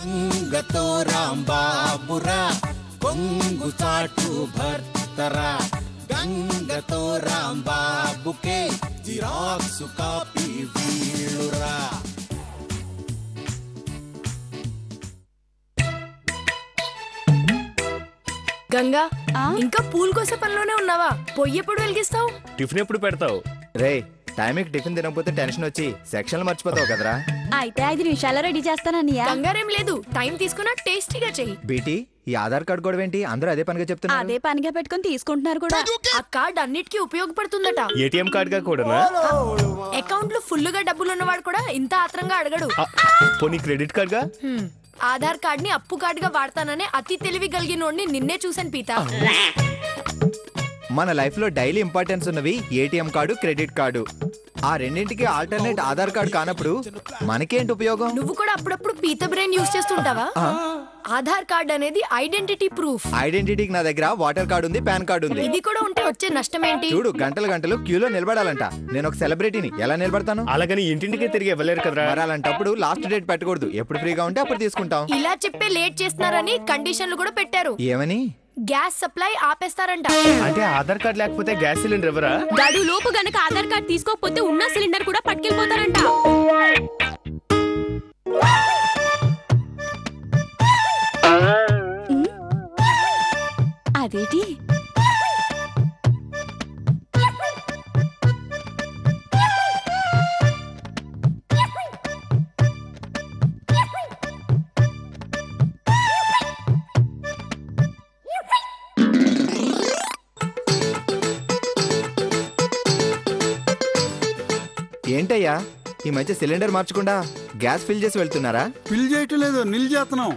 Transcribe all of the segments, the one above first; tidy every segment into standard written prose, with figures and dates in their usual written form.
గంగతో రాంబాబురా కొంగు చాటు భర్తరా గంగతో రాంబాబుకే xerox copy వీళ్ళురా. Ganga ఇంకా పూల్ కోసే పనిలోనే ఉన్నావా? పొయ్యి ఎప్పుడు వెలిగిస్తావు? టిఫిన్ ఎప్పుడు పెడతావు? రే టైంకి టిఫిన్ తినకపోతే టెన్షన్ వచ్చి సెక్షన్లు మర్చిపోతావు కదరా. అయితే 5 నిమిషాల్లో రెడీ చేస్తానన్నయ్య. కంగారేం లేదు, టైం తీసుకున్నా టేస్టీగా చెయ్యి. బీటీ ఈ ఆధార్ కార్డు కూడా ఏంటి అందరూ అదే పనిగా చెప్తున్నారు? అదే పనిగా పెట్టుకుని తీసుకుంటున్నారు కూడా. ఆ కార్డ్ అన్నిటికీ ఉపయోగపడుతుందట. ఏటీఎం కార్డ్ గా కూడానా? అకౌంట్ లో ఫుల్ గా డబ్బులు ఉన్నవాడు కూడా ఇంత ఆత్రంగా అడగడు. పోనీ క్రెడిట్ కార్డ్ గా? ఆధార్ కార్డ్ ని అప్పు కార్డ్ గా వాడతాననే అతి తెలివి కలిగినోడిని నిన్నే చూసాను పీతా. మన లైఫ్ లో డైలీ ఇంపార్టెన్స్ ఉన్నవి ఏటీఎం కార్డు, క్రెడిట్ కార్డు. ఆ రెండింటికి ఆల్టర్నేట్ ఆధార్ కార్డు కానప్పుడు మనకేంటి ఉపయోగం? నువ్వు కూడా అప్పుడప్పుడు పీత బ్రెయిన్ యూజ్ చేస్తుంటావా? ఆధార్ కార్డ్ అనేది ఐడెంటిటీ ప్రూఫ్. ఐడెంటిటీకి నా దగ్గర వాటర్ కార్డు ఉంది, పాన్ కార్డు ఉంది. ఇది కూడా ఉంటే వచ్చే నష్టం ఏంటి? చూడు గంటలు గంటలు క్యూలో నిలబడాలంట. నేను ఒక సెలబ్రిటీని, ఎలా నిలబడతాను? అలాగని ఇంటింటికే తిరిగి ఇవ్వలేరు కదరా. మరి అలాంటప్పుడు లాస్ట్ డేట్ పెట్టకూడదు. ఎప్పుడు ఫ్రీగా ఉంటే అప్పుడు తీసుకుంటాం. ఇలా చెప్పే లేట్ చేస్తున్నారని కండిషన్లు కూడా పెట్టారు. ఏమని? గ్యాస్ సప్లై ఆపేస్తారంట. అంటే ఆధార్ కార్డ్ లేకపోతే గ్యాస్ సిలిండర్ ఎవరా? గడువు లోపు గనక ఆధార్ కార్డ్ తీసుకోకపోతే ఉన్న సిలిండర్ కూడా పట్టుకెళ్ళిపోతారంట. అదేటి? ఏంటయ్యా ఈ మధ్య సిలిండర్ మార్చకుండా గ్యాస్ ఫిల్ చేసి వెళ్తున్నారా? ఫిల్ చేయటం లేదు, నిల్ చేస్తున్నాం.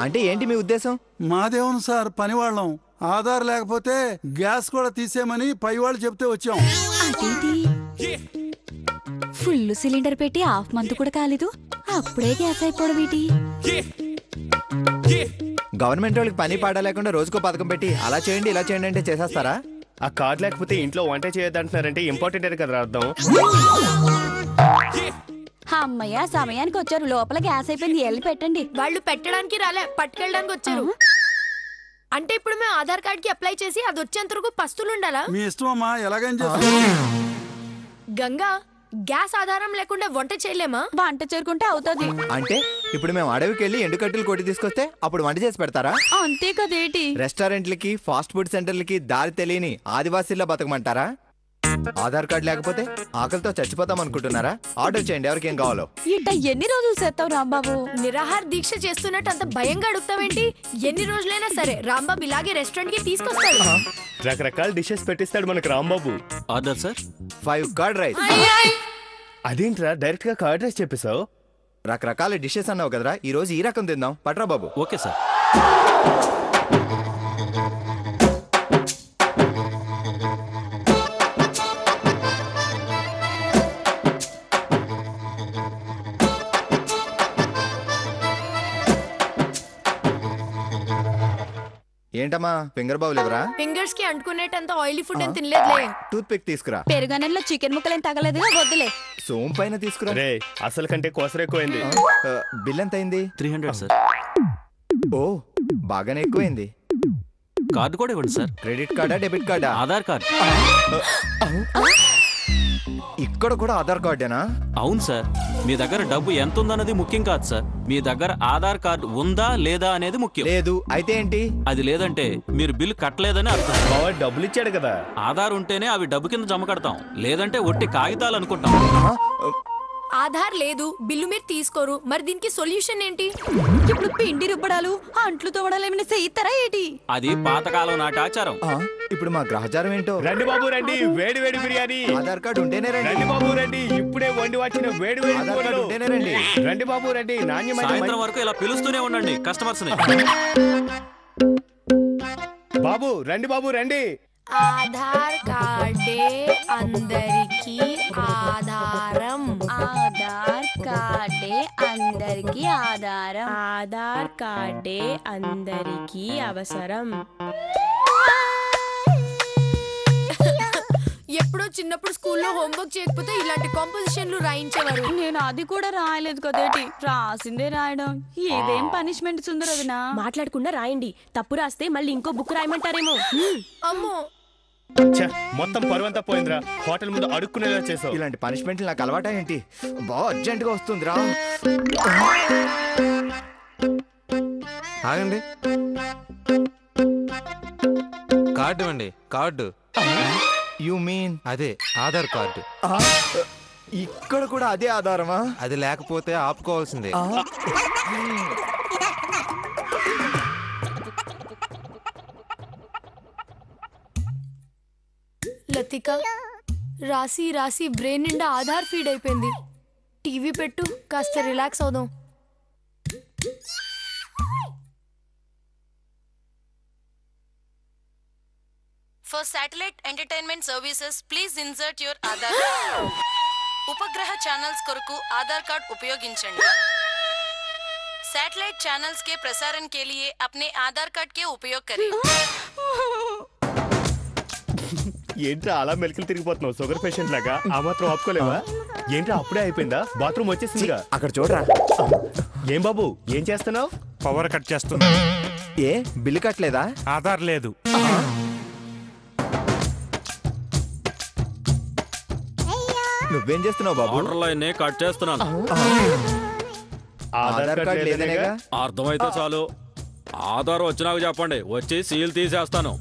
అంటే ఏంటి మీ ఉద్దేశం? మాదేవును సార్, పని వాళ్ళం. ఆధార్ లేకపోతే గ్యాస్ కూడా తీసేయమని పై వాళ్ళు చెప్తే వచ్చాం. అదేంటి? ఫుల్ సిలిండర్ పెట్టి హాఫ్ మంత్ కూడా కాలేదు, అప్పుడే గ్యాస్ అయిపోవడం ఏంటి? గవర్నమెంట్ వాళ్ళకి పని పాడా లేకుండా రోజుకో పథకం పెట్టి అలా చేయండి ఇలా చేయండి అంటే చేసేస్తారా? ఆ కార్డ్ లేకపోతే ఇంట్లో వంట చేయొద్దంటున్నారంటే ఇంపార్టెంట్ కదా అర్థం. అమ్మయ్య సమయానికి వచ్చారు, లోపల గ్యాస్ అయిపోయింది, వెళ్ళి పెట్టండి. వాళ్ళు పెట్టడానికి రాలే, పట్టుకెళ్ళడానికి వచ్చారు. అంటే ఇప్పుడు మేము ఆధార్ కార్డ్ కి అప్లై చేసి అది వచ్చేంత వరకు పస్తులు ఉండాలా? మీ ఇష్టం అమ్మా, ఎలాగని గంగా, గ్యాస్ ఆధారం లేకుండా వంట చేయలేమా? వంట చేరుకుంటే అవుతుంది. అంటే ఇప్పుడు మేము అడవికి వెళ్ళి ఎండుకట్టెలు కొట్టి తీసుకొస్తే అప్పుడు వంట చేసి పెడతారా? అంతే కదేటి? రెస్టారెంట్లకి ఫాస్ట్ ఫుడ్ సెంటర్లకి దారి తెలియని ఆదివాసీల్లో బతకమంటారా? ఆధార్ కార్డు లేకపోతే ఆకలితో చచ్చిపోతాం అనుకుంటున్నారా? ఆర్డర్ చేయండి ఎవరికేం కావాలో. ఇట్ట ఎన్ని రోజులు చేస్తావు రాంబాబు? నిరాహార దీక్ష చేస్తున్నట్టు అంత భయంగా అడుగుతావేంటి? ఎన్ని రోజులైనా సరే రాంబాబు ఇలాగే రెస్టారెంట్ కి తీసుకొస్తాడు. రకరకాల డిషెస్ పెట్టిస్తాడు మనకు Rambabu. Order sir. 5 curd rice. అదేంట్రా డైరెక్ట్ గా కర్డ్ రైస్ చెప్పేసావు? రకరకాల డిషెస్ అన్నావు కదరా, ఈ రోజు ఈ రకం తిందాం పట్రా బాబు. Okay sir. ఏంటమ్మా ఫింగర్ బౌల్ ఎవరా? ఫింగర్స్ కి అంటుకునేటంత ఆయిలీ ఫుడ్ ఏం తినలేదులే. టూత్ పిక్ తీసుకురా. పెరుగన్నంలో చికెన్ ముక్కలేం తగలేదు, వద్దులే. సోమ్ పైన తీసుకురా. రే అసలు కంటే కోసర ఎక్కువైంది. బిల్ ఎంత అయింది? 300 సార్. ఓ బాగానే ఎక్కువైంది. కార్డు కూడా ఇవ్వండి సార్. క్రెడిట్ కార్డా డెబిట్ కార్డా? ఆధార్ కార్డ్. ఇక్కడ కూడా ఆధార్ కార్డేనా? అవును సార్. మీ దగ్గర డబ్బు ఎంత ఉందన్నది ముఖ్యం కాదు సార్, మీ దగ్గర ఆధార్ కార్డు ఉందా లేదా అనేది ముఖ్యం. లేదు అయితే ఏంటి? అది లేదంటే మీరు బిల్లు కట్టలేదని అర్థం. బావ డబ్బులు ఇచ్చాడు కదా. ఆధార్ ఉంటేనే అవి డబ్బు కింద జమ కడతాం, లేదంటే ఒట్టి కాగితాలు అనుకుంటాం. ఆధార్ లేదు, బిల్లు మీరు తీసుకోరు, మరి దీనికి సొల్యూషన్ ఏంటి? ఇప్పుడు పిండి రుబ్బడాలు అంట్లు తోవడాలు ఏమైనా చేయిస్తారా ఏంటి? అది పాతకాలం నాటి ఆచారం. ఇప్పుడు మా గ్రహచారం ఏంటో. రండి బాబు రండి, వేడి వేడి బిర్యానీ. ఆధార్ కార్డు ఉంటేనే రండి. రండి బాబు రండి, ఇప్పుడే వండి వచ్చిన వేడి వేడి ఆధార్ కార్డు ఉంటేనే రండి. రండి బాబు రండి, నాణ్యమైన సాయంత్రం వరకు ఇలా పిలుస్తూనే ఉండండి కస్టమర్స్ ని. బాబు రండి బాబు రండి. ఆధార్ కార్డే అందరికీ ఆధారం. ఆధార్ కార్డే అందరికీ ఆధారం. ఆధార్ కార్డే అందరికీ అవసరం. ఎప్పుడో చిన్నప్పుడు స్కూల్లో హోంవర్క్ చేయకపోతే ఇలాంటి కాంపోజిషన్లు రాయించేవారు. నేను అది కూడా రాయలేదు కదేటి, రాసిందే రాయడం. ఇదేం పనిష్మెంట్ సుందరదినా? మాట్లాడకుండా రాయండి. తప్పు రాస్తే మళ్ళీ ఇంకో బుక్ రాయమంటారేమో. అమ్మో ఛ, మొత్తం పరువంతా పోయిందిరా. హోటల్ ముందు అడుక్కునేలా చేసావు. ఇలాంటి పనిష్మెంట్లు నాకు అలవాటా ఏంటి? బాగా అర్జెంట్ గా వస్తుందిరా. ఆగండి, కార్డు ఇవ్వండి. కార్డు. యు మీన్ అదే ఆధార్ కార్డు. ఇక్కడ కూడా అదే ఆధారమా? అది లేకపోతే ఆపుకోవాల్సిందే. లతిక, రాసి రాసి బ్రెయిన్ నిండా ఆధార్ ఫీడ్ అయిపోయింది. టీవీ పెట్టు, కాస్త రిలాక్స్ అవుదాం. For satellite entertainment services, please insert your Aadhaar. उपग्रह channels కొరకు आधार कार्ड उपयोగించండి. सैटेलाइट चैनल्स के प्रसारण के लिए अपने आधार कार्ड के उपयोग करें. ఏంట్రా అలా మెలికలు తిరిగిపోతున్నావు? షుగర్ పేషెంట్ లాగా ఆ మాత్రం ఆపుకోలేవా? ఏంట్రా అప్పుడే అయిపోయిందా? బాత్రూమ్ వచ్చేసిందిగా. అక్కడ చూడరా. ఏం బాబు ఏం చేస్తున్నావు? పవర్ కట్ చేస్తున్నా. ఏ బిల్లు కట్టలేదా? ఆధార్ లేదు. నువ్వేం చేస్తున్నావు బాబు? వాటర్ లైన్ కట్ చేస్తున్నాను. ఆధార్ కార్డు లేదనేగా? అర్థమైతే చాలు. ఆధార్ వచ్చినాక చెప్పండి, వచ్చి సీల్ తీసేస్తాను.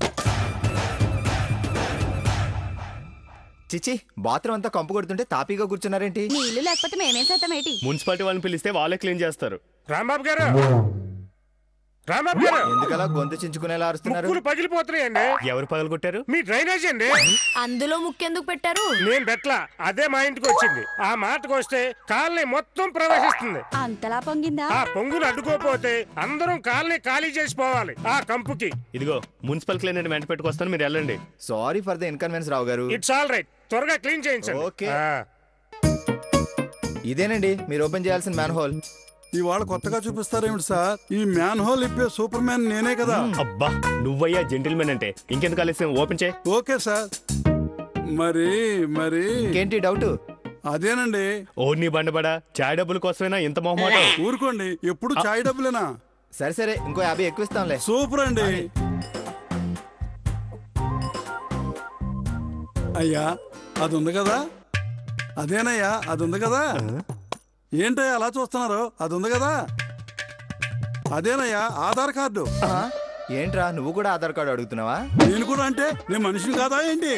చిచి, బాత్రూమ్ అంతా కంపు కొడుతుంటే తాపీగా కూర్చున్నారేంటి? నీళ్లు లేకపోతే మేమేం చేద్దాం ఏంటి? మున్సిపాలిటీ వాళ్ళని పిలిస్తే వాళ్ళే క్లీన్ చేస్తారు. రాంబాబు గారు, రాంబాబు గారు, ఎందుకలా గొంతు చించుకునేలా అరుస్తున్నారు? ముక్కులు పగిలిపోతున్నాయండి. ఎవరు పగలగొట్టారు? మీ డ్రైనేజ్ అండి. అందులో ముక్కెందుకు పెట్టారు? నేను బెట్ల అదే మా ఇంటికి వచ్చింది. ఆ మాటకు వస్తే కాలనీ మొత్తం ప్రవేశిస్తుంది. అంతలా పొంగిందా? ఆ పొంగులు అడ్డుకోపోతే అందరం కాలనీ ఖాళీ చేసి పోవాలి ఆ కంపుకి. ఇదిగో మున్సిపల్ క్లీనర్ వెంట పెట్టుకొస్తాను, మీరు వెళ్ళండి. సారీ ఫర్ ద ఇన్కన్వీనియన్స్ రావు గారు. ఇట్స్ ఆల్ రైట్, త్వరగా క్లీన్ చేయించండి. ఓకే. ఇదేనండి మీరు ఓపెన్ చేయాల్సిన మ్యాన్ హోల్. ఇవాళ కొత్తగా చూపిస్తారేమిటి సార్? ఈ మ్యాన్ హోల్ ఇప్పే సూపర్ మ్యాన్ నేనే కదా. అబ్బా నువ్వయ్యా జెంటిల్మెన్ అంటే. ఇంకెందుకు ఆలస్యం, ఓపెన్ చేయి. Okay sir. మరి మరి ఏంటి డౌట్? అదేనండి. ఓ నీ బండబడా, చాయ్ డబ్బుల కోసమేనా ఇంత మొహమాటం? ఊరుకోండి, ఎప్పుడు చాయ్ డబ్బులేనా? సరే సరే, ఇంకో 50 ఎక్కువ ఇస్తాంలే. సూపర్ అండి. అయ్యా అది ఉంది కదా? అదేనయ్యా అది ఉంది కదా? ఏంటయ్యా అలా చూస్తున్నారు? అది ఉంది కదా? అదేనయ్యా ఆధార్ కార్డు. ఏంట్రా నువ్వు కూడా ఆధార్ కార్డు అడుగుతున్నావా? నేను కూడా అంటే నేను మనిషిని కాదా ఏంటి?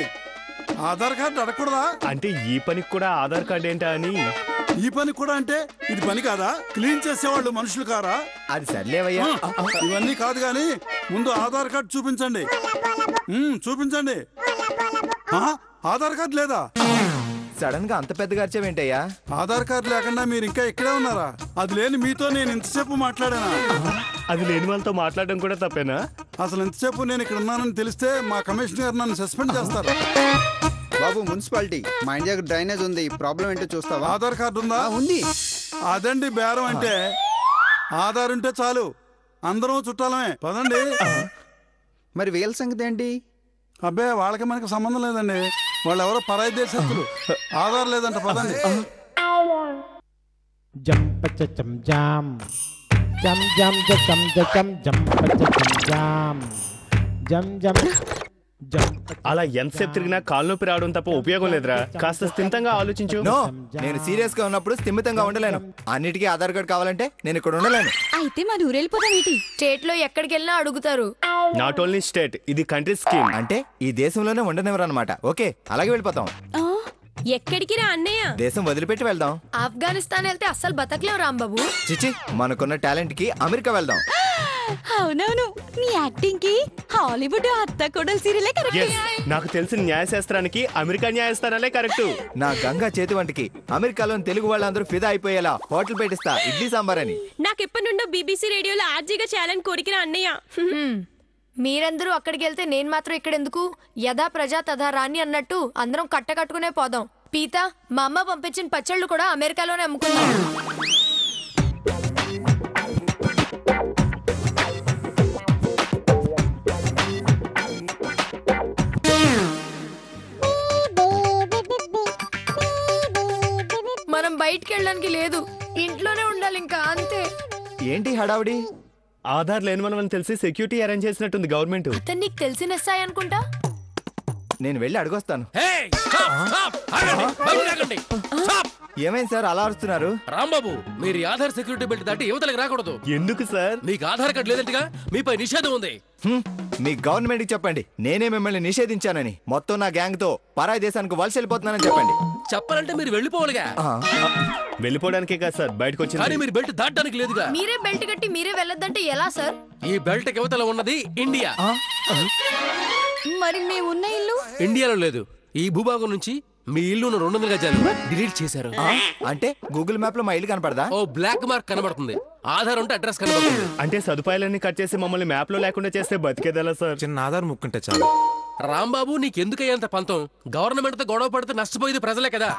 ఆధార్ కార్డు అడగకూడదా? అంటే ఈ పనికి కూడా ఆధార్ కార్డు ఏంటా అని. ఈ పని కూడా అంటే ఇది పని కాదా? క్లీన్ చేసేవాళ్ళు మనుషులు కారా? అది సర్లేవయ్యా. ఇవన్నీ కాదు గాని ముందు ఆధార్ కార్డు చూపించండి. చూపించండి. ఆధార్ కార్డు లేదా? సడన్ గా అంత పెద్దగా అరిచావేంటయ్యా? ఆధార్ కార్డు లేకుండా మీరు ఇంకా ఇక్కడే ఉన్నారా? అది లేని మీతో నేను ఇంతసేపు మాట్లాడానా? అది లేని వాళ్ళతో మాట్లాడడం కూడా తప్పేనా? అసలు ఇంతసేపు నేను ఇక్కడ ఉన్నానని తెలిస్తే మా కమిషనర్ నన్ను సస్పెండ్ చేస్తారు. బాబు మున్సిపాలిటీ, మా ఇంటి దగ్గర డ్రైనేజ్ ఉంది, ప్రాబ్లం ఏంటో చూస్తావా? ఆధార్ కార్డు ఉందా? ఉంది. అదండి బేరం అంటే. ఆధార్ ఉంటే చాలు, అందరం చుట్టాలమే. పదండి. మరి వీళ్ళ సంగతి ఏంటి? అబ్బే వాళ్ళకి మనకి సంబంధం లేదండి. వాళ్ళు ఎవరో పరాయి దేశస్తులు. ఆధార్ లేదంట. పదండి. అలా ఎంతసేపు తిరిగినా కాలు నొప్పి రావడం తప్ప ఉపయోగం లేదురా. కాస్త స్థిమితంగా ఆలోచించు. నేను సీరియస్ గా ఉన్నప్పుడు స్థిమితంగా ఉండలేను. అన్నిటికీ ఆధార్ కార్డు కావాలంటే నేను ఇక్కడ ఉండలేను. అయితే మన ఊరెళ్ళిపోదాం ఏంటి? స్టేట్ లో ఎక్కడికి వెళ్ళినా అడుగుతారు. నాట్ ఓన్లీ స్టేట్, ఇది కంట్రీ స్కీమ్. అంటే ఈ దేశంలోనే ఉండనివ్వరు అనమాట. ఓకే, అలాగే వెళ్ళిపోతాం. ఎక్కడికి రా అన్నయ్య? దేశం వదిలిపెట్టి వెళ్దాం. ఆఫ్ఘనిస్తాన్ వెళ్తే అస్సలు బతకలేవు రాంబాబు. చిచి, మనకున్న టాలెంట్ కి అమెరికా వెళ్దాం. అవునవును, నీ యాక్టింగ్ కి హాలీవుడ్ అత్త కోడలు సీరియలే కరెక్ట్. నాకు తెలిసిన న్యాయశాస్త్రానికి అమెరికా న్యాయస్థానాలే కరెక్ట్. నా గంగా చేతి వంటికి అమెరికాలోని తెలుగు వాళ్ళందరూ ఫిదా అయిపోయేలా హోటల్ పెట్టిస్తా, ఇడ్లీ సాంబార్ అని. నాకెప్పటి నుండో బీబీసీ రేడియోలో ఆర్జీగా చేయాలని కోరికరా అన్నయ్య. మీరందరూ అక్కడికి వెళ్తే నేను మాత్రం ఇక్కడ ఎందుకు? యథా ప్రజా తథా రాణి అన్నట్టు అందరం కట్టకట్టుకునే పోదాం. పీత, మా అమ్మ పంపించిన పచ్చళ్ళు కూడా అమెరికాలోనే అమ్ముకుందాం. ఏంటి హడావుడి? ఆధార్ లేని మనం తెలిసి సెక్యూరిటీ అరేంజ్ చేసినట్టుంది గవర్నమెంట్. అతను నీకు తెలిసిన ఎస్ఐ అనుకుంటా. నేను వెళ్ళి అడిగొస్తాను. ఏమైంది సార్ అలా అరుస్తున్నారు? రాంబాబు, మీరు ఆధార్ సెక్యూరిటీ బెల్ట్ దాటి యువతలకు రాకూడదు. ఎందుకు సార్? మీకు ఆధార్ కార్డు లేదంటగా, మీపై నిషేధం ఉంది. మీ గవర్నమెంట్ కి చెప్పండి, నేనే మిమ్మల్ని నిషేధించానని. మొత్తం నా గ్యాంగ్ తో పరాయి దేశానికి వలస వెళ్ళిపోతున్నానని చెప్పండి. చెప్పాలంటే మీరు వెళ్ళిపోవాలిగా. వెళ్ళిపోవడానికే కాదు సార్ బయటకు వచ్చి, కానీ మీరు బెల్ట్ దాటడానికి లేదుగా. మీరే బెల్ట్ కట్టి మీరే వెళ్ళొద్దంటే ఎలా సార్? ఈ బెల్ట్ యువతలో ఉన్నది ఇండియా. మరి మేమున్న ఇల్లు ఇండియాలో లేదు. ఈ భూభాగం నుంచి మీ ఇల్లు 200 గజాలు డిలీట్ చేశారు. అంటే గూగుల్ మ్యాప్ లో మా ఇల్లు కనపడదా? ఓ బ్లాక్ మార్క్ కనబడుతుంది. ఆధార్ ఉంటే అడ్రస్ కనబడుతుంది. అంటే సదుపాయాలన్నీ కట్ చేసి మమ్మల్ని మ్యాప్ లో లేకుండా చేస్తే బతికేదలా సార్? చిన్న ఆధార్ ముక్కుంటే చాలు. రాంబాబు, నీకెందుకయ్యేంత పంతం? గవర్నమెంట్ తో గొడవ పడితే నష్టపోయేది ప్రజలే కదా.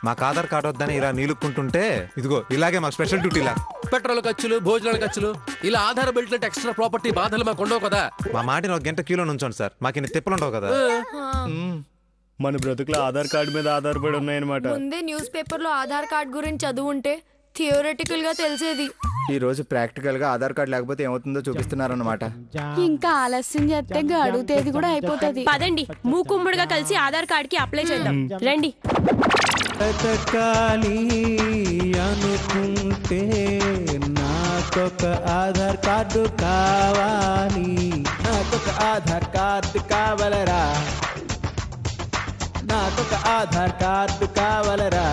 మాకు ఆధార్ కార్డు వద్దని ఇలా నీలుక్కుంటుంటే ఇదిగో ఇలాగే మాకు స్పెషల్ డ్యూటీలా. పెట్రోల్ ఖర్చులు, భోజనాల ఖర్చులు, ఇలా ఆధార్ బెల్ట్ అంటే ఎక్స్ట్రా ప్రాపర్టీ బాధలు మాకు ఉండవు కదా. మా మాటిని 1 గంట క్యూలో నుంచోండి సార్, మాకు ఇన్ని తిప్పలుండవు కదా. మన బ్రతుకులో ఆధార్ కార్డు మీద ఆధారపడి ఉన్నాయన్నమాట. ముందే న్యూస్ పేపర్ లో ఆధార్ కార్డు గురించి చదువుంటే థియోరిటికల్ గా తెలిసేది. ఈ రోజు ప్రాక్టికల్ గా ఆధార్ కార్డు లేకపోతే ఏమవుతుందో చూపిస్తున్నారన్నమాట. ఇంకా ఆలస్యం చేస్తే అడుగుతేది కూడా అయిపోతుంది. పదండి, మూకుమ్ముడుగా కలిసి ఆధార్ కార్డ్ కి అప్లై చేద్దాం. రండి. బతకాలి అనుకుంటే నాకొక ఆధార్ కార్డు కావాలి, నాకొక ఆధార్ కార్డు కావాలరా, నాకొక ఆధార్ కార్డు కావాలరా.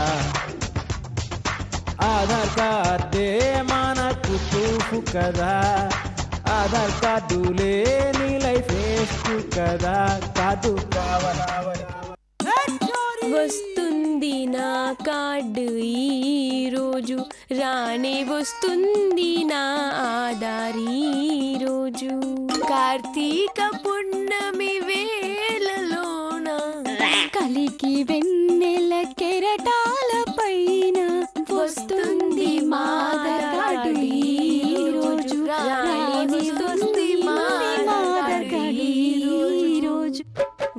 ఆధార్ కార్డే మనకు ప్రూఫ్ కదా, ఆధార్ కార్డు లేని లైఫ్ వేస్ట్ కదా. కార్డు కావాలా? వస్తుంది నా కార్డు ఈ రోజు, రానే వస్తుంది నా ఆధార్ ఈ రోజు. కార్తీక పున్నమి వేళలోన కలికి వెన్నెల కెరటాల పైన వస్తుంది మా ఆధార్ కార్డు ఈ రోజు, రానే వస్తుంది మా ఆధార్ కార్డు ఈ రోజు.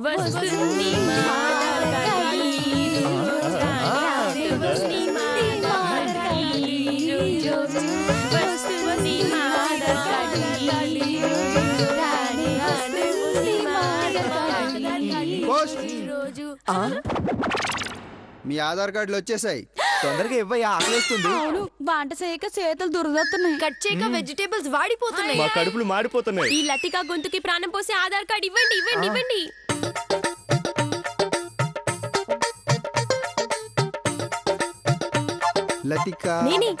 వస్తుంది మా ఆధార్ కార్డు ఈ రోజు, రానే వస్తుంది మా ఆధార్ కార్డు ఈ రోజు. వస్తుంది మా ఆధార్ కార్డు ఈ రోజు, రానే వస్తుంది మా ఆధార్ కార్డు ఈ రోజు. మీ ఆధార్ కార్డులు వచ్చేసాయి. తొందరగా ఇవ్వయ్యా, ఆకలిస్తుంది. అవును, వంట చేయక చేతులు దురదొస్తున్నాయి. కట్ చేయక వెజిటేబుల్స్ వాడిపోతున్నాయి. మా కడుపులు మాడిపోతున్నాయి. ఈ లతిక గొంతుకి ప్రాణం పోసే ఆధార్ కార్డు ఇవ్వండి, ఇవ్వండి, ఇవ్వండి. లతిక, నేనే.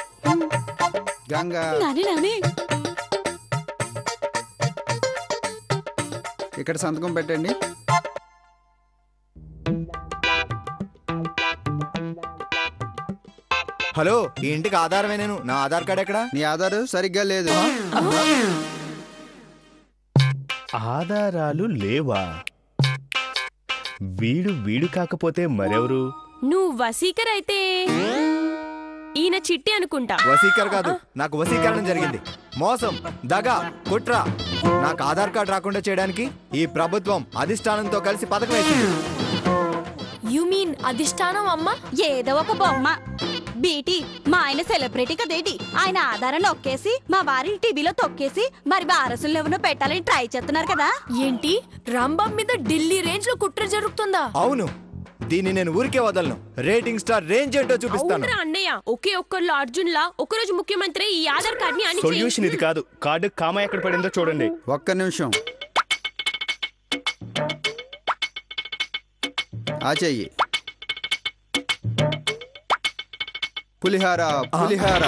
గంగా, నానే ఇక్కడ సంతకం పెట్టండి. హలో, ఈ ఇంటికి ఆధారమే నేను. నా ఆధార్ కార్డు ఎక్కడ? నీ ఆధార్ సరిగ్గా లేదు. ఆధారాలు లేవా? వీడు కాకపోతే మరెవరు? నువ్వు వసీకర్ అయితే ఈయన చిట్టి అనుకుంటా. వసీకర్ కాదు, నాకు వసీకరణం జరిగింది. మోసం, దగా, కుట్ర. నాకు ఆధార్ కార్డు రాకుండా చేయడానికి ఈ ప్రభుత్వం అధిష్టానంతో కలిసి పథకం వేసింది. యు మీన్ అధిష్టానం అమ్మ? ఏదో ఒక బొమ్మ. బీటీ మా ఆయన సెలబ్రిటీ కదేటి, ఆయన ఆధారం నొక్కేసి మా వారి టీవీలో తొక్కేసి మరి వారసులు ఎవరినో పెట్టాలని ట్రై చేస్తున్నారు కదా. ఏంటి, రాంబాబు మీద ఢిల్లీ రేంజ్ లో కుట్ర జరుగుతుందా? అవును, దీన్ని నేను ఊరికే వదలను. రేటింగ్ స్టార్ రేంజ్ ఏంటో చూపిస్తాను. అన్నయ్య, ఒకే ఒక్కళ్ళు అర్జున్ లా ఒకరోజు ముఖ్యమంత్రి ఈ ఆధార్ కార్డ్ ని అని సొల్యూషన్ ఇది కాదు. కార్డు కామా ఎక్కడ పడిందో చూడండి. ఒక్క నిమిషం. ఆ చెయ్యి. పులిహార, పులిహార.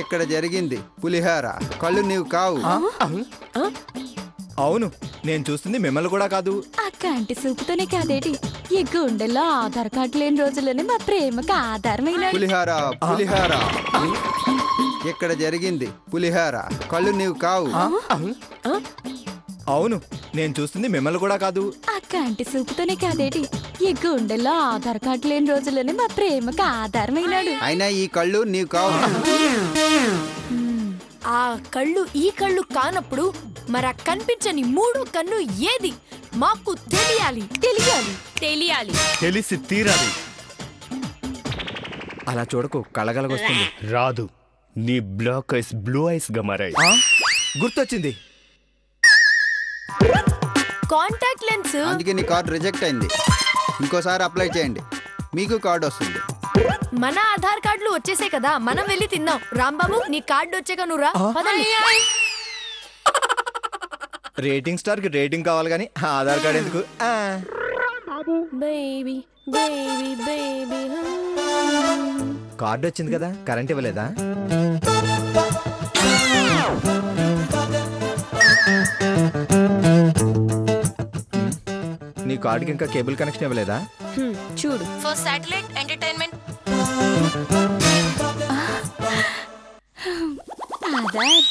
ఇక్కడ జరిగింది పులిహార. కళ్ళు నీవు కావు. అవును, నేను చూస్తుంది మిమ్మల్ని కూడా కాదు. ఆ కంటి సూపుతోనే కాదేటి, ఈ గుండెల్లో ఆధార్ కార్డు లేని రోజుల్లోనే మా ప్రేమకు ఆధారమైన. పులిహార, పులిహార. ఇక్కడ జరిగింది పులిహార. కళ్ళు నీవు కావు. అవును, నేను చూస్తుంది మిమ్మల్ని కూడా కాదు. ఆ కంటి సూపుతోనే కాదేటి, ఈ గుండెల్లో ఆధార్ కార్డు లేని రోజుల్లోనే మా ప్రేమకు ఆధారమైనాడు. అయినా ఈ కళ్ళు నీవు కావు. ఆ కళ్ళు ఈ కళ్ళు కానప్పుడు మరి కనిపించని మూడో కన్ను ఏది? మాకు తెలియాలి, తెలియాలి, తెలియాలి, తెలిసి తీరాలి. అలా చూడకు, కళ్ళగలగొస్తుంది. రాదు. నీ బ్లాక్ ఐస్ బ్లూ ఐస్ గా మారాయి. గుర్తొచ్చింది, కాంటాక్ట్ లెన్స్. అందుకే నీ కార్డ్ రిజెక్ట్ అయింది. ఇంకోసారి అప్లై చేయండి, మీకు కార్డ్ వస్తుంది. మన ఆధార్ కార్డులు వచ్చేసాయి కదా, మనం వెళ్ళి తిందాం. రాంబాబు నీ కార్డు వచ్చాక నువ్వు రా. రేటింగ్ స్టార్ కి రేటింగ్ కావాలి కానీ ఆధార్ కార్డు ఎందుకు? కార్డు వచ్చింది కదా, కరెంట్ ఇవ్వలేదా? నీ కార్డుకి ఇంకా కేబుల్ కనెక్షన్ ఇవ్వలేదా? చూడు. For satellite entertainment Aadhaar.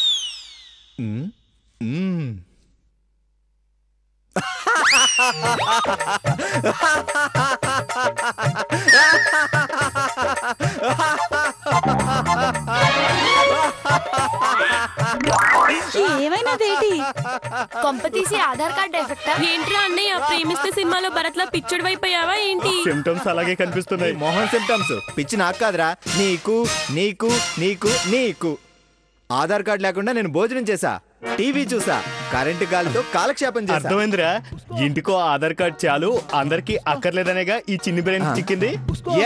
ఏమైనాదేటి? కొంపతీసి ఆధార్ కార్డు ఎఫెక్టా? ఏంట్రా అన్నయ్య, ప్రేమిస్తే సినిమాలో భరత్ లా పిచ్చడి వైపోయావా ఏంటి? సిమ్టమ్స్ అలాగే కనిపిస్తున్నాయి. మోహన్ సిమ్టమ్స్. పిచ్చి నాకు కాదురా, నీకు నీకు నీకు నీకు. ఆధార్ కార్డు లేకుండా నేను భోజనం చేసా, టీవీ చూసా, కరెంటు గాలితో కాలక్షేపం చేశా. అర్థమైందిరా, ఇంటికో ఆధార్ కార్డ్ చాలు, అందరికి అక్కర్లేదనేగా ఈ చిన్ని బ్రెయిన్ చిక్కింది.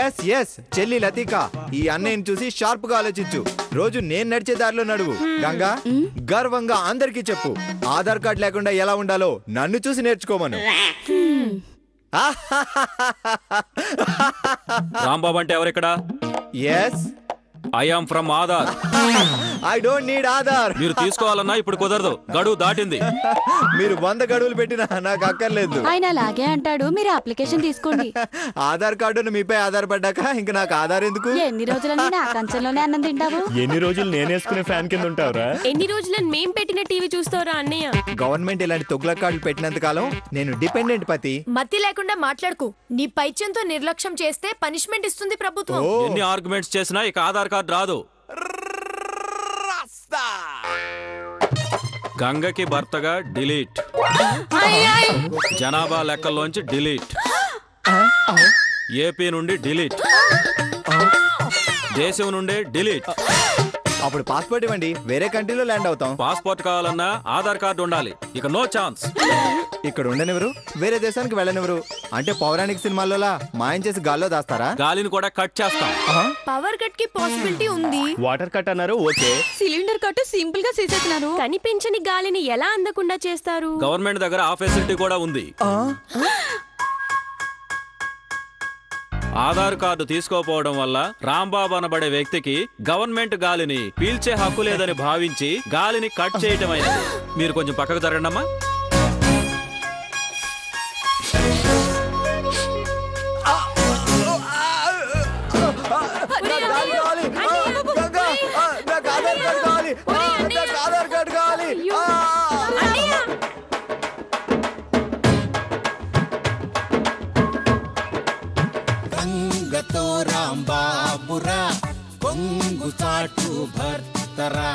ఎస్ ఎస్ చెల్లి లతిక, ఈ అన్నయ్యని చూసి షార్ప్ గా ఆలోచించు. రోజు నేను నడిచే దారిలో నడువు. గంగా, గర్వంగా అందరికీ చెప్పు, ఆధార్ కార్డు లేకుండా ఎలా ఉండాలో నన్ను చూసి నేర్చుకోమను. రాంబాబు అంటే ఎవరిక్కడ? Yes, I am from Aadhaar. I don't need Aadhaar. మీరు తీసుకోవాలన్నా ఇప్పుడు కుదరదు, గడువు దాటింది. మీరు 100 గడువులు పెట్టినా నాకు అక్కర్లేదు. ఆయన అలాగే అంటాడు, మీరు అప్లికేషన్ తీసుకోండి. ఆధార్ కార్డును మీపై ఆధారపడ్డాక ఇంకా నాకు ఆధార్ ఎందుకు? ఎన్ని రోజులని నా కంచంలోనే అన్నం తింటావు? ఎన్ని రోజులు నేనేసుకునే ఫ్యాన్ కింద ఉంటావురా? ఎన్ని రోజులని మేం పెట్టిన టీవీ చూస్తావురా అన్నయ్య? గవర్నమెంట్ ఇలాంటి తొగ్గుల కార్డులు పెట్టినంత కాలం నేను డిపెండెంట్ పతి. మతి లేకుండా మాట్లాడుకు. నీ పైచ్యంతో నిర్లక్ష్యం చేస్తే పనిష్మెంట్ ఇస్తుంది ప్రభుత్వం. ఎన్ని ఆర్గ్యుమెంట్స్ చేసినా ఇక ఆధార్ కార్డు రాదు. గంగకి భర్తగా డిలీట్, జనాభా లెక్కల్లోంచి డిలీట్, ఏపీ నుండి డిలీట్, దేశం నుండి డిలీట్. అప్పుడు పాస్పోర్ట్ ఇవ్వండి, వేరే కంట్రీలో ల్యాండ్ అవుతాం. పాస్పోర్ట్ కావాలన్నా ఆధార్ కార్డు ఉండాలి. ఇక నో ఛాన్స్. ఇక్కడ ఉండనివ్వరు, వేరే దేశానికి వెళ్ళనివ్వరు. అంటే పౌరాణిక సినిమాల్లో మాయం చేసి గాల్లో దాస్తారా? గాలిని కూడా కట్ చేస్తాం. పవర్ కట్ కి పాసిబిలిటీ ఉంది. వాటర్ కట్ అన్నారు, ఓకే. సిలిండర్ కట్ సింపుల్ గా చేసేస్తున్నారు. కనిపించని గాలిని ఎలా అందకుండా చేస్తారు? గవర్నమెంట్ దగ్గర ఆ ఫెసిలిటీ కూడా ఉంది. ఆధార్ కార్డు తీసుకోపోవడం వల్ల రాంబాబు అనబడే వ్యక్తికి గవర్నమెంట్ గాలిని పీల్చే హక్కు లేదని భావించి గాలిని కట్ చేయటమైనది. మీరు కొంచెం పక్కకు జరగండమ్మా. గంగతో రాంబాబురా కొంగు చాటు భర్తరా